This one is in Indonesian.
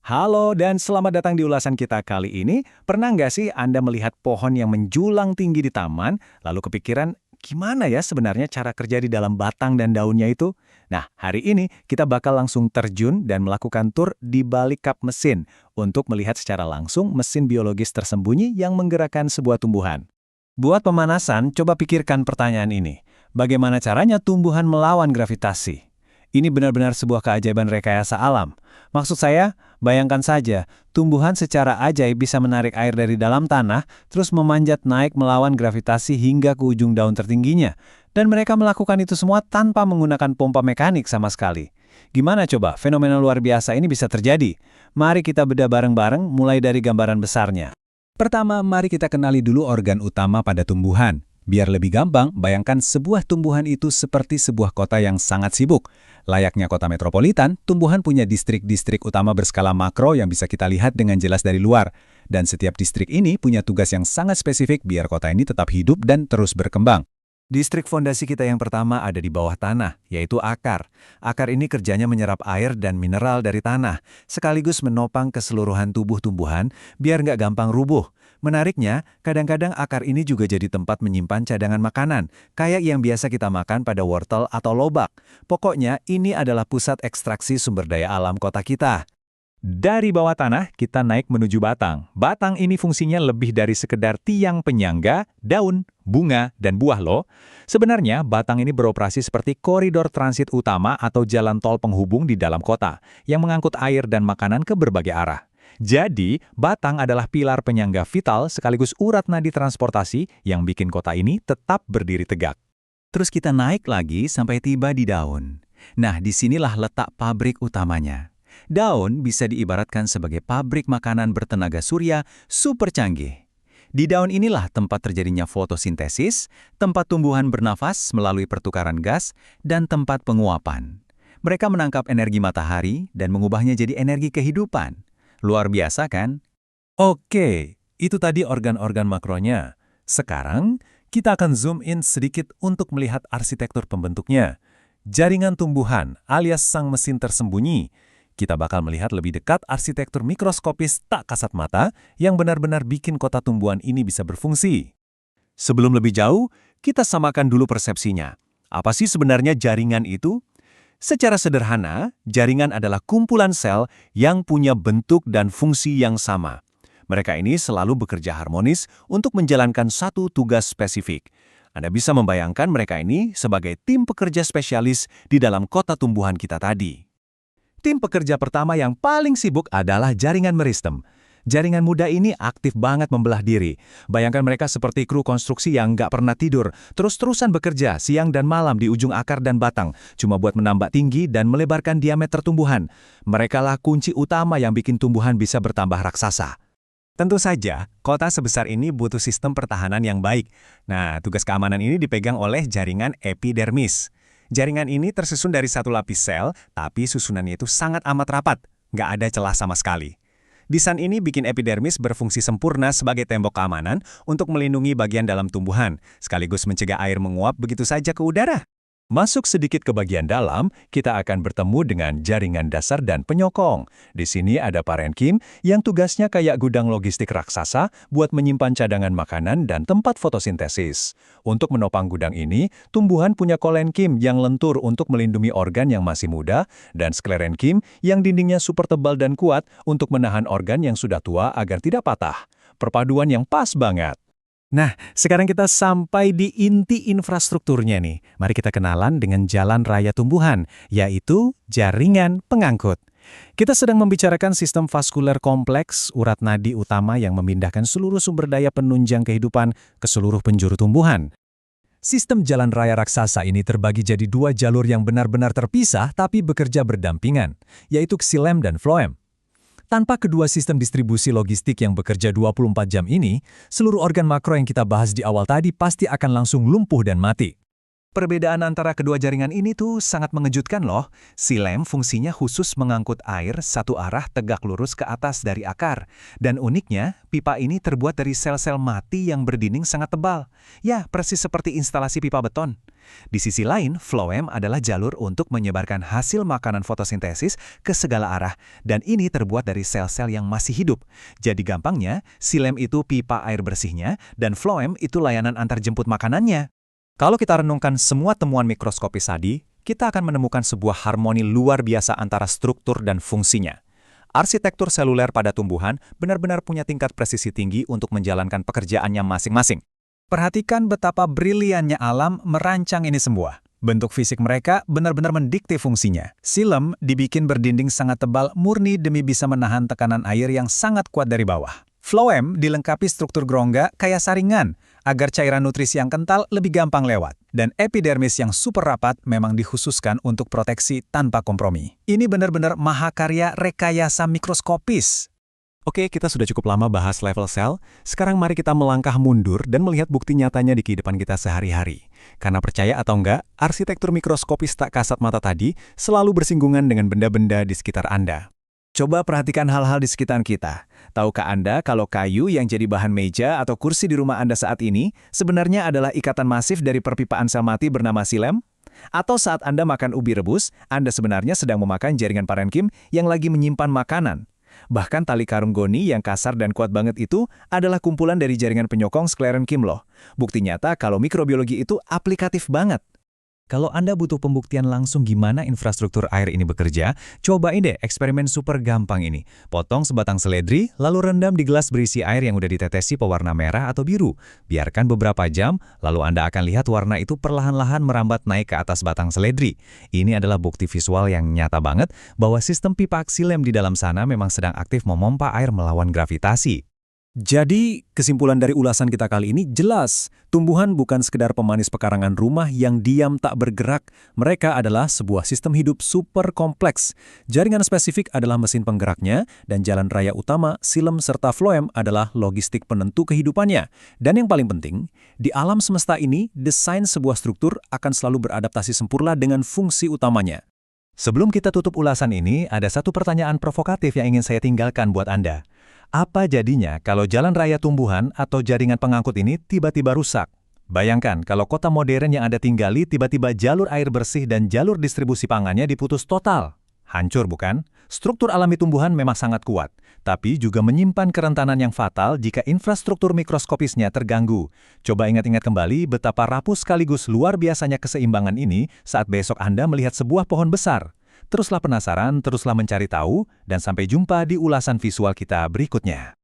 Halo dan selamat datang di ulasan kita kali ini. Pernah nggak sih Anda melihat pohon yang menjulang tinggi di taman, lalu kepikiran, gimana ya sebenarnya cara kerja di dalam batang dan daunnya itu? Nah, hari ini kita bakal langsung terjun dan melakukan tur di balik kap mesin untuk melihat secara langsung mesin biologis tersembunyi yang menggerakkan sebuah tumbuhan. Buat pemanasan, coba pikirkan pertanyaan ini. Bagaimana caranya tumbuhan melawan gravitasi? Ini benar-benar sebuah keajaiban rekayasa alam. Maksud saya, bayangkan saja, tumbuhan secara ajaib bisa menarik air dari dalam tanah, terus memanjat naik melawan gravitasi hingga ke ujung daun tertingginya. Dan mereka melakukan itu semua tanpa menggunakan pompa mekanik sama sekali. Gimana coba fenomena luar biasa ini bisa terjadi? Mari kita bedah bareng-bareng mulai dari gambaran besarnya. Pertama, mari kita kenali dulu organ utama pada tumbuhan. Biar lebih gampang, bayangkan sebuah tumbuhan itu seperti sebuah kota yang sangat sibuk. Layaknya kota metropolitan, tumbuhan punya distrik-distrik utama berskala makro yang bisa kita lihat dengan jelas dari luar. Dan setiap distrik ini punya tugas yang sangat spesifik biar kota ini tetap hidup dan terus berkembang. Distrik fondasi kita yang pertama ada di bawah tanah, yaitu akar. Akar ini kerjanya menyerap air dan mineral dari tanah, sekaligus menopang keseluruhan tubuh tumbuhan biar nggak gampang rubuh. Menariknya, kadang-kadang akar ini juga jadi tempat menyimpan cadangan makanan, kayak yang biasa kita makan pada wortel atau lobak. Pokoknya, ini adalah pusat ekstraksi sumber daya alam kota kita. Dari bawah tanah, kita naik menuju batang. Batang ini fungsinya lebih dari sekedar tiang penyangga, daun, bunga, dan buah loh. Sebenarnya, batang ini beroperasi seperti koridor transit utama atau jalan tol penghubung di dalam kota, yang mengangkut air dan makanan ke berbagai arah. Jadi, batang adalah pilar penyangga vital sekaligus urat nadi transportasi yang bikin kota ini tetap berdiri tegak. Terus kita naik lagi sampai tiba di daun. Nah, disinilah letak pabrik utamanya. Daun bisa diibaratkan sebagai pabrik makanan bertenaga surya super canggih. Di daun inilah tempat terjadinya fotosintesis, tempat tumbuhan bernafas melalui pertukaran gas, dan tempat penguapan. Mereka menangkap energi matahari dan mengubahnya jadi energi kehidupan. Luar biasa kan? Oke, itu tadi organ-organ makronya. Sekarang, kita akan zoom in sedikit untuk melihat arsitektur pembentuknya. Jaringan tumbuhan alias sang mesin tersembunyi. Kita bakal melihat lebih dekat arsitektur mikroskopis tak kasat mata yang benar-benar bikin kota tumbuhan ini bisa berfungsi. Sebelum lebih jauh, kita samakan dulu persepsinya. Apa sih sebenarnya jaringan itu? Secara sederhana, jaringan adalah kumpulan sel yang punya bentuk dan fungsi yang sama. Mereka ini selalu bekerja harmonis untuk menjalankan satu tugas spesifik. Anda bisa membayangkan mereka ini sebagai tim pekerja spesialis di dalam kota tumbuhan kita tadi. Tim pekerja pertama yang paling sibuk adalah jaringan meristem. Jaringan muda ini aktif banget membelah diri. Bayangkan mereka seperti kru konstruksi yang nggak pernah tidur, terus-terusan bekerja siang dan malam di ujung akar dan batang, cuma buat menambah tinggi dan melebarkan diameter tumbuhan. Merekalah kunci utama yang bikin tumbuhan bisa bertambah raksasa. Tentu saja, kota sebesar ini butuh sistem pertahanan yang baik. Nah, tugas keamanan ini dipegang oleh jaringan epidermis. Jaringan ini tersusun dari satu lapis sel, tapi susunannya itu sangat amat rapat. Nggak ada celah sama sekali. Desain ini bikin epidermis berfungsi sempurna sebagai tembok keamanan untuk melindungi bagian dalam tumbuhan, sekaligus mencegah air menguap begitu saja ke udara. Masuk sedikit ke bagian dalam, kita akan bertemu dengan jaringan dasar dan penyokong. Di sini ada parenkim yang tugasnya kayak gudang logistik raksasa buat menyimpan cadangan makanan dan tempat fotosintesis. Untuk menopang gudang ini, tumbuhan punya kolenkim yang lentur untuk melindungi organ yang masih muda, dan sklerenkim yang dindingnya super tebal dan kuat untuk menahan organ yang sudah tua agar tidak patah. Perpaduan yang pas banget. Nah, sekarang kita sampai di inti infrastrukturnya nih. Mari kita kenalan dengan jalan raya tumbuhan, yaitu jaringan pengangkut. Kita sedang membicarakan sistem vaskuler kompleks, urat nadi utama yang memindahkan seluruh sumber daya penunjang kehidupan ke seluruh penjuru tumbuhan. Sistem jalan raya raksasa ini terbagi jadi dua jalur yang benar-benar terpisah tapi bekerja berdampingan, yaitu xilem dan floem. Tanpa kedua sistem distribusi logistik yang bekerja 24 jam ini, seluruh organ makro yang kita bahas di awal tadi pasti akan langsung lumpuh dan mati. Perbedaan antara kedua jaringan ini tuh sangat mengejutkan loh. Silem fungsinya khusus mengangkut air satu arah tegak lurus ke atas dari akar. Dan uniknya, pipa ini terbuat dari sel-sel mati yang berdinding sangat tebal. Ya, persis seperti instalasi pipa beton. Di sisi lain, floem adalah jalur untuk menyebarkan hasil makanan fotosintesis ke segala arah. Dan ini terbuat dari sel-sel yang masih hidup. Jadi gampangnya, silem itu pipa air bersihnya, dan floem itu layanan antarjemput makanannya. Kalau kita renungkan semua temuan mikroskopis tadi, kita akan menemukan sebuah harmoni luar biasa antara struktur dan fungsinya. Arsitektur seluler pada tumbuhan benar-benar punya tingkat presisi tinggi untuk menjalankan pekerjaannya masing-masing. Perhatikan betapa briliannya alam merancang ini semua. Bentuk fisik mereka benar-benar mendikte fungsinya. Silem dibikin berdinding sangat tebal murni demi bisa menahan tekanan air yang sangat kuat dari bawah. Floem dilengkapi struktur gerongga kayak saringan, agar cairan nutrisi yang kental lebih gampang lewat. Dan epidermis yang super rapat memang dikhususkan untuk proteksi tanpa kompromi. Ini benar-benar mahakarya rekayasa mikroskopis. Oke, kita sudah cukup lama bahas level sel. Sekarang mari kita melangkah mundur dan melihat bukti nyatanya di kehidupan kita sehari-hari. Karena percaya atau enggak, arsitektur mikroskopis tak kasat mata tadi selalu bersinggungan dengan benda-benda di sekitar Anda. Coba perhatikan hal-hal di sekitar kita. Tahukah Anda kalau kayu yang jadi bahan meja atau kursi di rumah Anda saat ini sebenarnya adalah ikatan masif dari perpipaan sel mati bernama silem? Atau saat Anda makan ubi rebus, Anda sebenarnya sedang memakan jaringan parenkim yang lagi menyimpan makanan. Bahkan tali karung goni yang kasar dan kuat banget itu adalah kumpulan dari jaringan penyokong sklerenkim loh. Bukti nyata kalau mikrobiologi itu aplikatif banget. Kalau Anda butuh pembuktian langsung gimana infrastruktur air ini bekerja, cobain deh eksperimen super gampang ini. Potong sebatang seledri, lalu rendam di gelas berisi air yang udah ditetesi pewarna merah atau biru. Biarkan beberapa jam, lalu Anda akan lihat warna itu perlahan-lahan merambat naik ke atas batang seledri. Ini adalah bukti visual yang nyata banget bahwa sistem pipa silem di dalam sana memang sedang aktif memompa air melawan gravitasi. Jadi, kesimpulan dari ulasan kita kali ini jelas, tumbuhan bukan sekedar pemanis pekarangan rumah yang diam tak bergerak. Mereka adalah sebuah sistem hidup super kompleks. Jaringan spesifik adalah mesin penggeraknya, dan jalan raya utama, silem serta floem adalah logistik penentu kehidupannya. Dan yang paling penting, di alam semesta ini, desain sebuah struktur akan selalu beradaptasi sempurna dengan fungsi utamanya. Sebelum kita tutup ulasan ini, ada satu pertanyaan provokatif yang ingin saya tinggalkan buat Anda. Apa jadinya kalau jalan raya tumbuhan atau jaringan pengangkut ini tiba-tiba rusak? Bayangkan kalau kota modern yang Anda tinggali tiba-tiba jalur air bersih dan jalur distribusi pangannya diputus total. Hancur bukan? Struktur alami tumbuhan memang sangat kuat, tapi juga menyimpan kerentanan yang fatal jika infrastruktur mikroskopisnya terganggu. Coba ingat-ingat kembali betapa rapuh sekaligus luar biasanya keseimbangan ini saat besok Anda melihat sebuah pohon besar. Teruslah penasaran, teruslah mencari tahu, dan sampai jumpa di ulasan visual kita berikutnya.